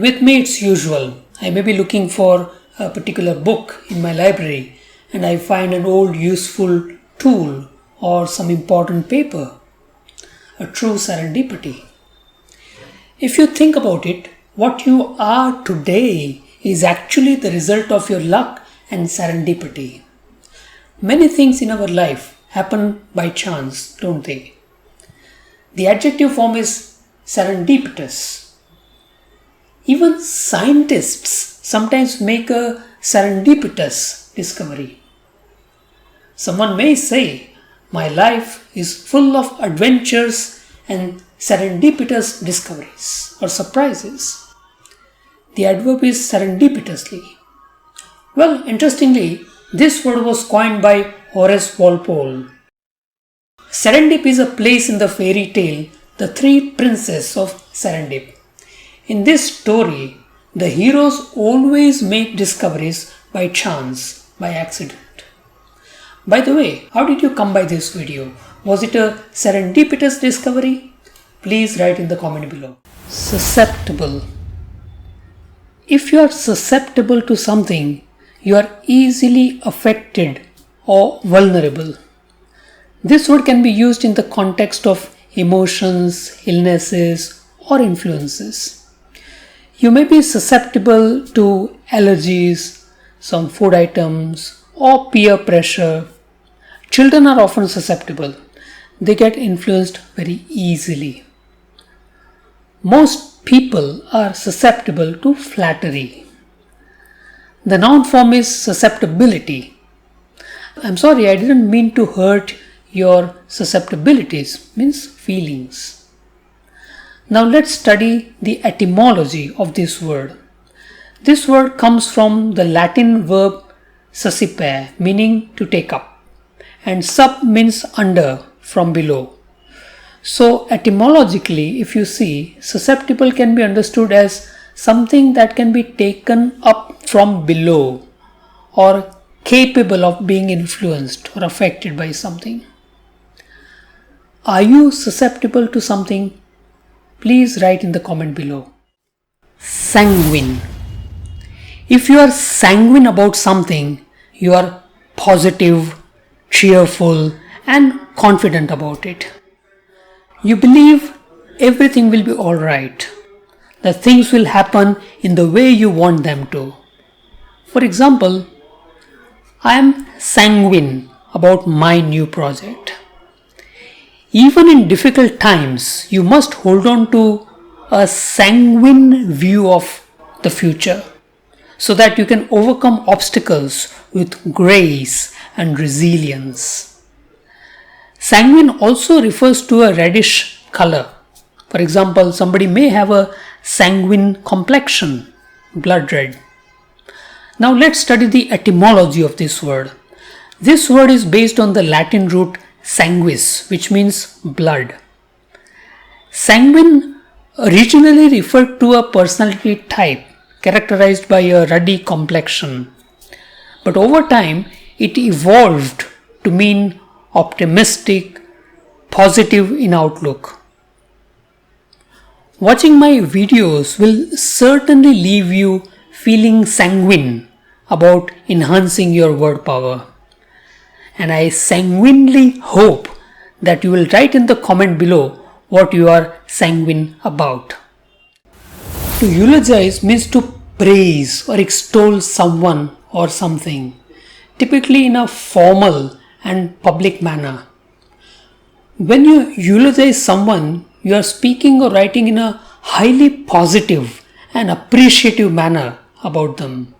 With me it's usual. I may be looking for a particular book in my library and I find an old useful tool or some important paper. A true serendipity. If you think about it, what you are today is actually the result of your luck and serendipity. Many things in our life happen by chance, don't they? The adjective form is serendipitous. Even scientists sometimes make a serendipitous discovery. Someone may say, my life is full of adventures and serendipitous discoveries or surprises. The adverb is serendipitously. Well, interestingly, this word was coined by Horace Walpole. Serendip is a place in the fairy tale, The Three Princes of Serendip. In this story, the heroes always make discoveries by chance, by accident. By the way, how did you come by this video? Was it a serendipitous discovery? Please write in the comment below. Susceptible. If you are susceptible to something, you are easily affected or vulnerable. This word can be used in the context of emotions, illnesses, or influences. You may be susceptible to allergies, some food items, or peer pressure. Children are often susceptible. They get influenced very easily. Most people are susceptible to flattery. The noun form is susceptibility. I'm sorry, I didn't mean to hurt your susceptibilities, means feelings. Now let's study the etymology of this word. This word comes from the Latin verb suscipere, meaning to take up, and sub means under, from below. So etymologically, if you see, susceptible can be understood as something that can be taken up from below or capable of being influenced or affected by something. Are you susceptible to something? Please write in the comment below. Sanguine. If you are sanguine about something, you are positive, cheerful, and confident about it. You believe everything will be alright, that things will happen in the way you want them to. For example, I am sanguine about my new project. Even in difficult times, you must hold on to a sanguine view of the future so that you can overcome obstacles with grace and resilience. Sanguine also refers to a reddish color. For example, somebody may have a sanguine complexion, blood red. Now let's study the etymology of this word. This word is based on the Latin root sanguis, which means blood. Sanguine originally referred to a personality type characterized by a ruddy complexion. But over time, it evolved to mean optimistic, positive in outlook. Watching my videos will certainly leave you feeling sanguine about enhancing your word power. And I sanguinely hope that you will write in the comment below what you are sanguine about. To eulogize means to praise or extol someone or something, typically in a formal and public manner. When you eulogize someone, you are speaking or writing in a highly positive and appreciative manner about them,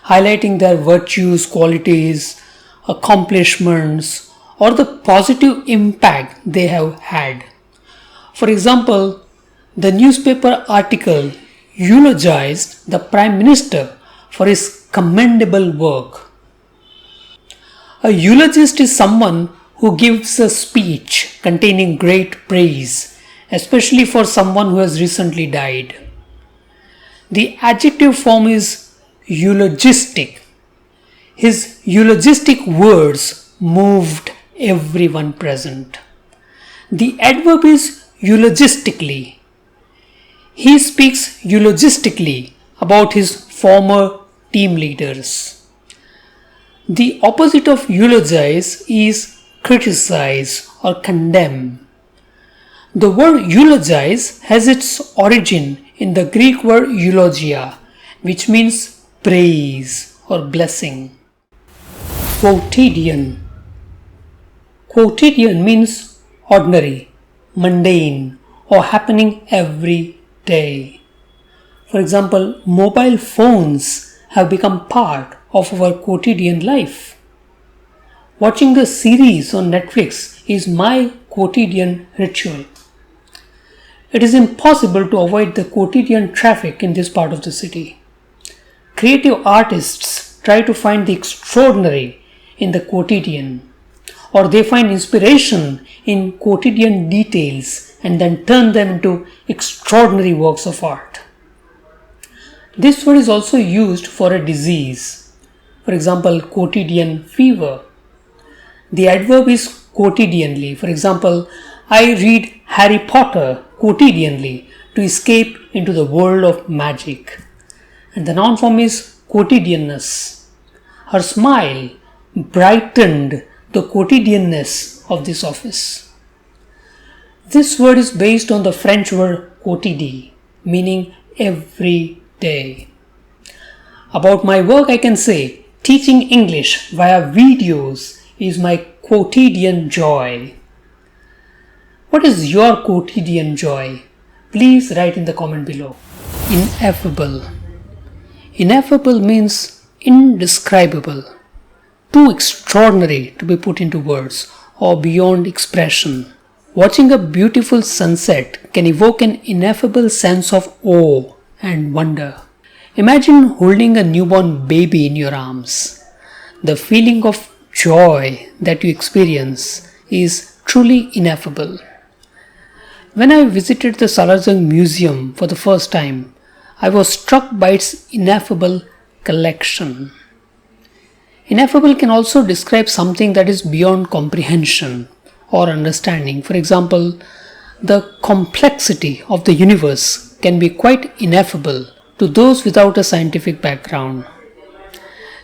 highlighting their virtues, qualities, accomplishments, or the positive impact they have had. For example, the newspaper article eulogized the Prime Minister for his commendable work. A eulogist is someone who gives a speech containing great praise, especially for someone who has recently died. The adjective form is eulogistic. His eulogistic words moved everyone present. The adverb is eulogistically. He speaks eulogistically about his former team leaders. The opposite of eulogize is criticize or condemn. The word eulogize has its origin in the Greek word eulogia, which means praise or blessing. Quotidian. Quotidian means ordinary, mundane, or happening every day. For example, mobile phones have become part of our quotidian life. Watching a series on Netflix is my quotidian ritual. It is impossible to avoid the quotidian traffic in this part of the city. Creative artists try to find the extraordinary in the quotidian, or they find inspiration in quotidian details and then turn them into extraordinary works of art. This word is also used for a disease. For example, quotidian fever. The adverb is quotidianly. For example, I read Harry Potter quotidianly to escape into the world of magic. And the noun form is quotidianness. Her smile brightened the quotidianness of this office. This word is based on the French word quotidie, meaning every day. About my work, I can say teaching English via videos is my quotidian joy. What is your quotidian joy? Please write in the comment below. Ineffable. Ineffable means indescribable, too extraordinary to be put into words or beyond expression. Watching a beautiful sunset can evoke an ineffable sense of awe and wonder. Imagine holding a newborn baby in your arms. The feeling of joy that you experience is truly ineffable. When I visited the Salazar Museum for the first time, I was struck by its ineffable collection. Ineffable can also describe something that is beyond comprehension or understanding. For example, the complexity of the universe can be quite ineffable to those without a scientific background.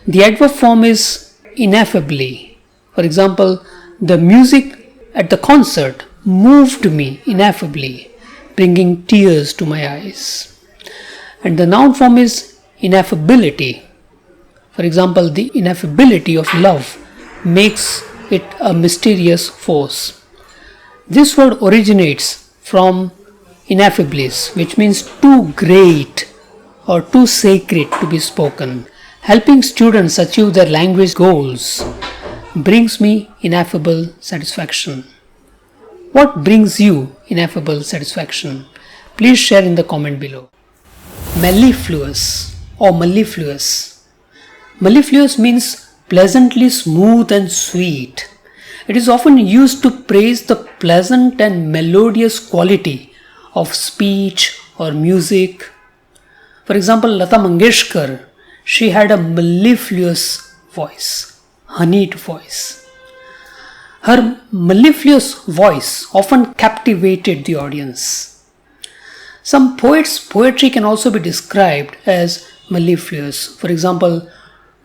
The adverb form is ineffably. For example, the music at the concert moved me ineffably, bringing tears to my eyes. And the noun form is ineffability. For example, the ineffability of love makes it a mysterious force. This word originates from ineffabilis, which means too great or too sacred to be spoken. Helping students achieve their language goals brings me ineffable satisfaction. What brings you ineffable satisfaction? Please share in the comment below. Mellifluous or mellifluous. Mellifluous means pleasantly smooth and sweet. It is often used to praise the pleasant and melodious quality of speech or music. For example, Lata Mangeshkar, she had a mellifluous voice, honeyed voice. Her mellifluous voice often captivated the audience. Some poets' poetry can also be described as mellifluous. For example,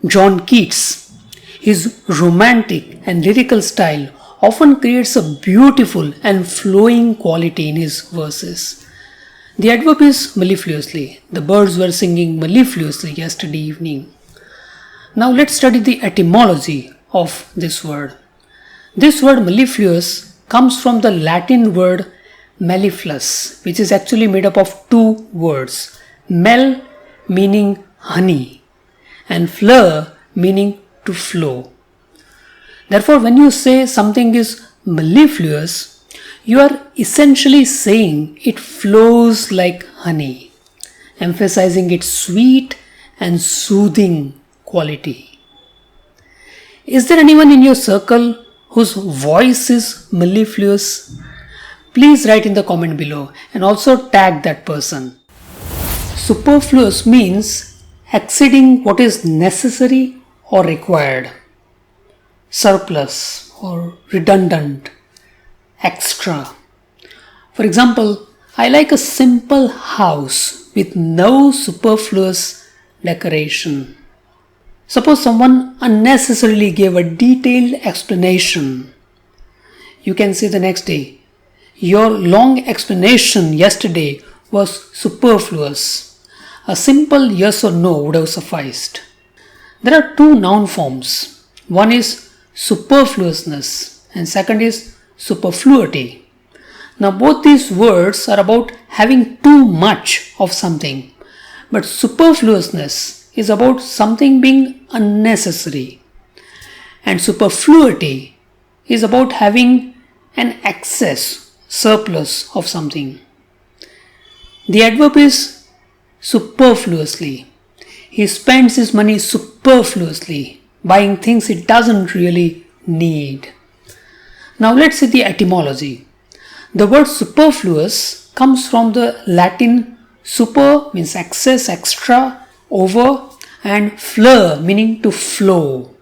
John Keats, his romantic and lyrical style often creates a beautiful and flowing quality in his verses. The adverb is mellifluously. The birds were singing mellifluously yesterday evening. Now let's study the etymology of this word. This word mellifluous comes from the Latin word mellifluous, which is actually made up of two words. Mel meaning honey and fleur meaning to flow. Therefore, when you say something is mellifluous, you are essentially saying it flows like honey, emphasizing its sweet and soothing quality. Is there anyone in your circle whose voice is mellifluous? Please write in the comment below and also tag that person. Superfluous means exceeding what is necessary or required. Surplus or redundant, extra. For example, I like a simple house with no superfluous decoration. Suppose someone unnecessarily gave a detailed explanation. You can say the next day, your long explanation yesterday was superfluous. A simple yes or no would have sufficed. There are two noun forms. One is superfluousness and second is superfluity. Now both these words are about having too much of something, but superfluousness is about something being unnecessary, and superfluity is about having an excess, surplus of something. The adverb is superfluously. He spends his money superfluously, buying things he doesn't really need. Now let's see the etymology. The word superfluous comes from the Latin super means excess, extra, over, and fleur meaning to flow.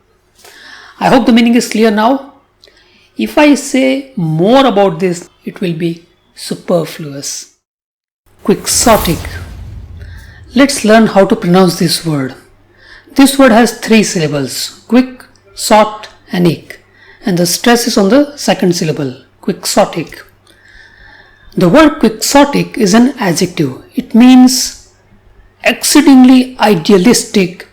I hope the meaning is clear now. If I say more about this, it will be superfluous. Quixotic. Let's learn how to pronounce this word. This word has 3 syllables, quick, sot, and ick, and the stress is on the second syllable, quixotic. The word quixotic is an adjective. It means exceedingly idealistic,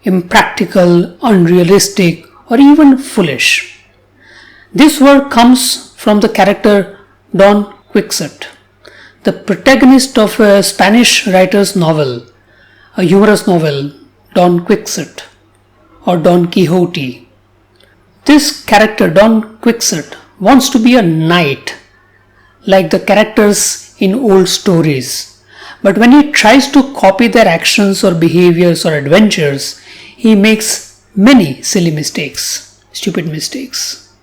impractical, unrealistic, or even foolish. This word comes from the character Don Quixote, the protagonist of a Spanish writer's novel, a humorous novel, Don Quixote or Don Quixote. This character, Don Quixote, wants to be a knight like the characters in old stories. But when he tries to copy their actions or behaviors or adventures, he makes many silly mistakes, stupid mistakes.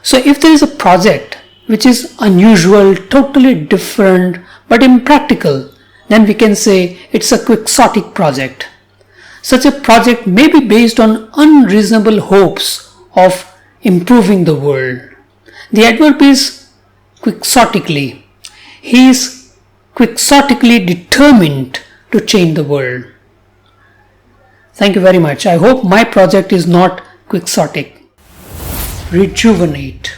So if there is a project which is unusual, totally different, but impractical, then we can say it's a quixotic project. Such a project may be based on unreasonable hopes of improving the world. The adverb is quixotically. He is quixotically determined to change the world. Thank you very much. I hope my project is not quixotic. Rejuvenate.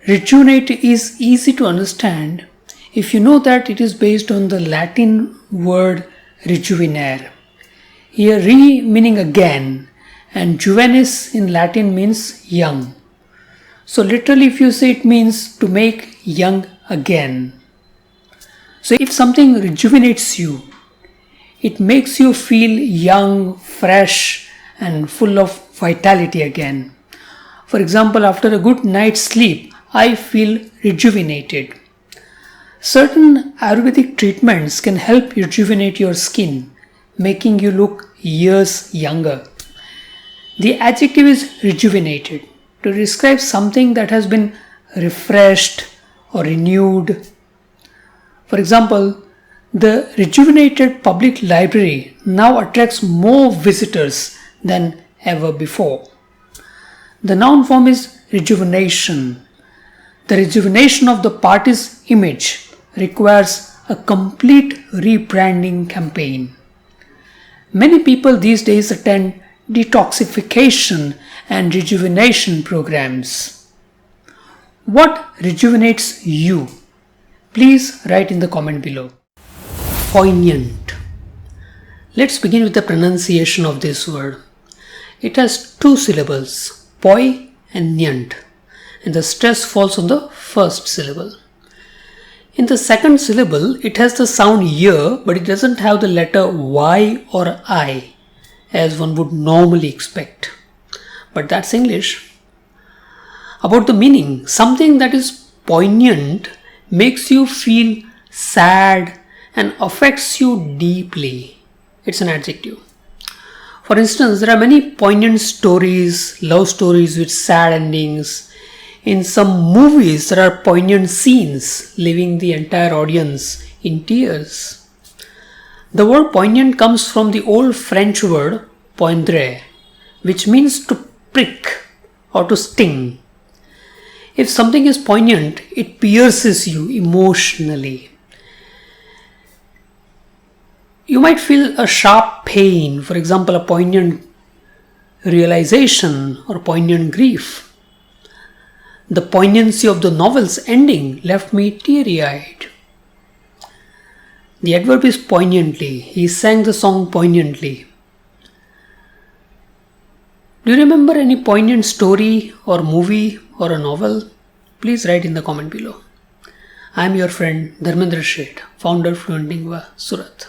Rejuvenate is easy to understand if you know that it is based on the Latin word rejuvenare. Here re meaning again and juvenis in Latin means young. So literally if you say it means to make young again. So if something rejuvenates you, it makes you feel young, fresh and full of vitality again. For example, after a good night's sleep, I feel rejuvenated. Certain Ayurvedic treatments can help rejuvenate your skin, making you look years younger. The adjective is rejuvenated to describe something that has been refreshed or renewed. For example, the rejuvenated public library now attracts more visitors than ever before. The noun form is rejuvenation. The rejuvenation of the party's image requires a complete rebranding campaign. Many people these days attend detoxification and rejuvenation programs. What rejuvenates you? Please write in the comment below. Poignant. Let's begin with the pronunciation of this word. It has 2 syllables, poi and nyant, and the stress falls on the first syllable. In the second syllable, it has the sound y, but it doesn't have the letter y or I, as one would normally expect. But that's English. About the meaning, something that is poignant makes you feel sad and affects you deeply. It's an adjective. For instance, there are many poignant stories, love stories with sad endings. In some movies, there are poignant scenes, leaving the entire audience in tears. The word poignant comes from the old French word poindre, which means to prick or to sting. If something is poignant, it pierces you emotionally. You might feel a sharp pain, for example, a poignant realization or poignant grief. The poignancy of the novel's ending left me teary-eyed. The adverb is poignantly. He sang the song poignantly. Do you remember any poignant story or movie or a novel? Please write in the comment below. I am your friend Dharmendra, founder of Fluent Lingua, Surat.